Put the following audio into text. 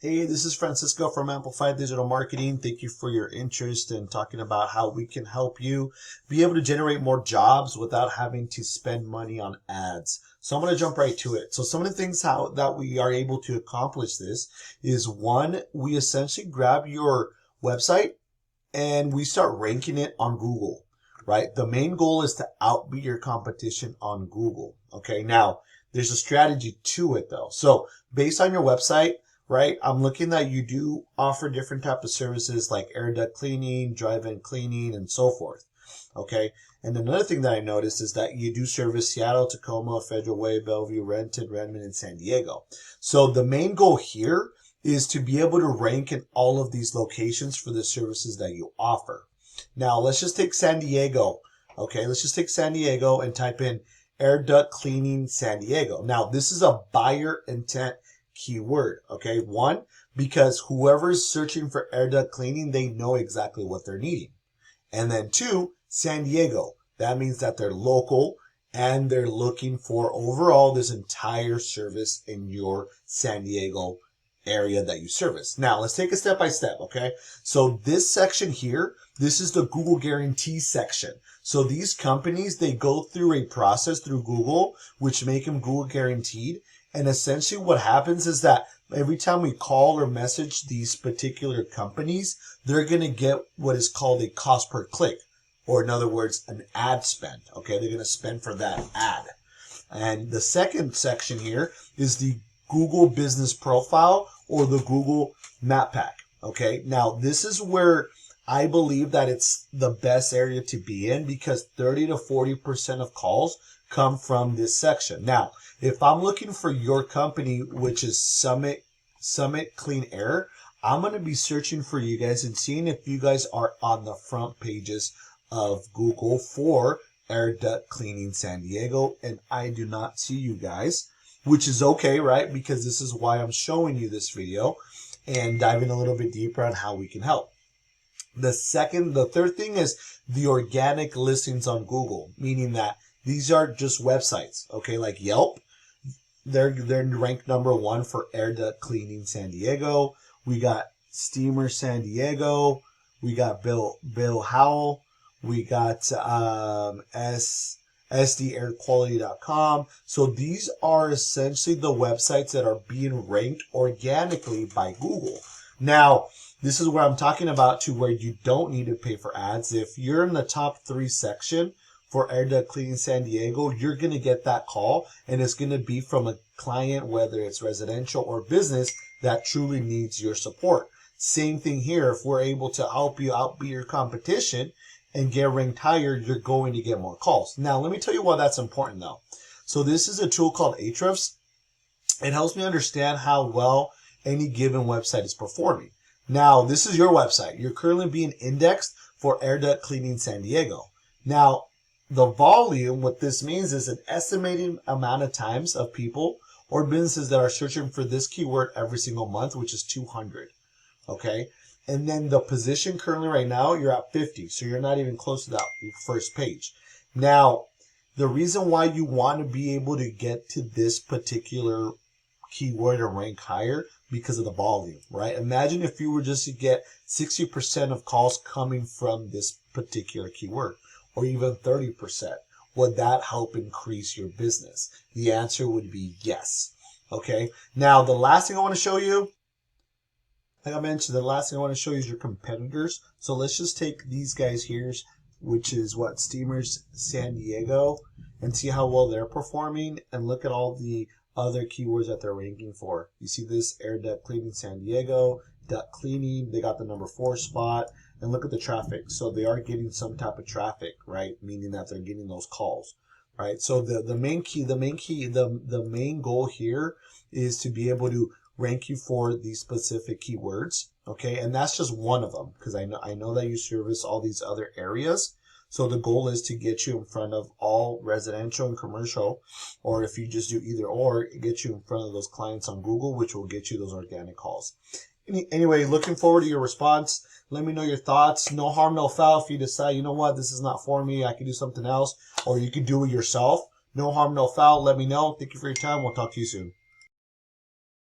Hey, this is Francisco from Amplified Digital Marketing. Thank you for your interest in talking about how we can help you be able to generate more jobs without having to spend money on ads. So I'm going to jump right to it. So some of the things that we are able to accomplish this is, one, we essentially grab your website and we start ranking it on Google, right? The main goal is to outbeat your competition on Google. Okay. Now there's a strategy to it though. So based on your website, right, I'm looking that you do offer different type of services like air duct cleaning, dry vent cleaning, and so forth. Okay. And another thing that I noticed is that you do service Seattle, Tacoma, Federal Way, Bellevue, Renton, Redmond, and San Diego. So the main goal here is to be able to rank in all of these locations for the services that you offer. Now, let's just take San Diego. Okay, let's just take San Diego and type in air duct cleaning San Diego. Now, this is a buyer intent keyword. Okay, one, because whoever's searching for air duct cleaning, they know exactly what they're needing. And then two, San Diego. That means that they're local and they're looking for overall this entire service in your San Diego area that you service. Now, let's take it step by step, okay? So this section here, this is the Google guarantee section. So these companies, they go through a process through Google, which make them Google guaranteed. And essentially what happens is that every time we call or message these particular companies, they're going to get what is called a cost per click, or in other words, an ad spend. Okay, they're going to spend for that ad. And the second section here is the Google business profile or the Google map pack. Okay, now this is where I believe that it's the best area to be in, because 30 to 40% of calls come from this section. Now, if I'm looking for your company, which is Summit Clean Air, I'm going to be searching for you guys and seeing if you guys are on the front pages of Google for air duct cleaning San Diego, and I do not see you guys, which is okay, right? Because this is why I'm showing you this video and diving a little bit deeper on how we can help. The third thing is the organic listings on Google, meaning that these are just websites, okay, like Yelp. They're ranked #1 for air duct cleaning San Diego. We got Steamer San Diego. We got Bill Howell. We got SDAirQuality.com. So these are essentially the websites that are being ranked organically by Google. Now, this is where I'm talking about to where you don't need to pay for ads. If you're in the top 3 section for air duct cleaning San Diego, you're going to get that call, and it's going to be from a client, whether it's residential or business, that truly needs your support. Same thing here. If we're able to help you outbeat your competition and get ranked higher, you're going to get more calls. Now, let me tell you why that's important though. So this is a tool called Ahrefs. It helps me understand how well any given website is performing. Now, this is your website. You're currently being indexed for air duct cleaning San Diego. Now, the volume, what this means is an estimated amount of times of people or businesses that are searching for this keyword every single month, which is 200. Okay. And then the position currently right now, you're at 50. So you're not even close to that first page. Now, the reason why you want to be able to get to this particular keyword and rank higher, because of the volume, right? Imagine if you were just to get 60% of calls coming from this particular keyword, or even 30%. Would that help increase your business? The answer would be yes. Okay. Now, the last thing I want to show you, like I mentioned, the last thing I want to show you is your competitors. So let's just take these guys here, which is what, Steamers San Diego, and see how well they're performing, and look at all the other keywords that they're ranking for. You see this air duct cleaning San Diego, duct cleaning, they got the #4 spot, and look at the traffic. So they are getting some type of traffic, right? Meaning that they're getting those calls, right? So the main goal here is to be able to rank you for these specific keywords, okay? And that's just one of them, because I know that you service all these other areas. So the goal is to get you in front of all residential and commercial, or if you just do either or, get you in front of those clients on Google, which will get you those organic calls. Anyway, looking forward to your response. Let me know your thoughts. No harm, no foul. If you decide, you know what, this is not for me, I can do something else, or you can do it yourself. No harm, no foul. Let me know. Thank you for your time. We'll talk to you soon.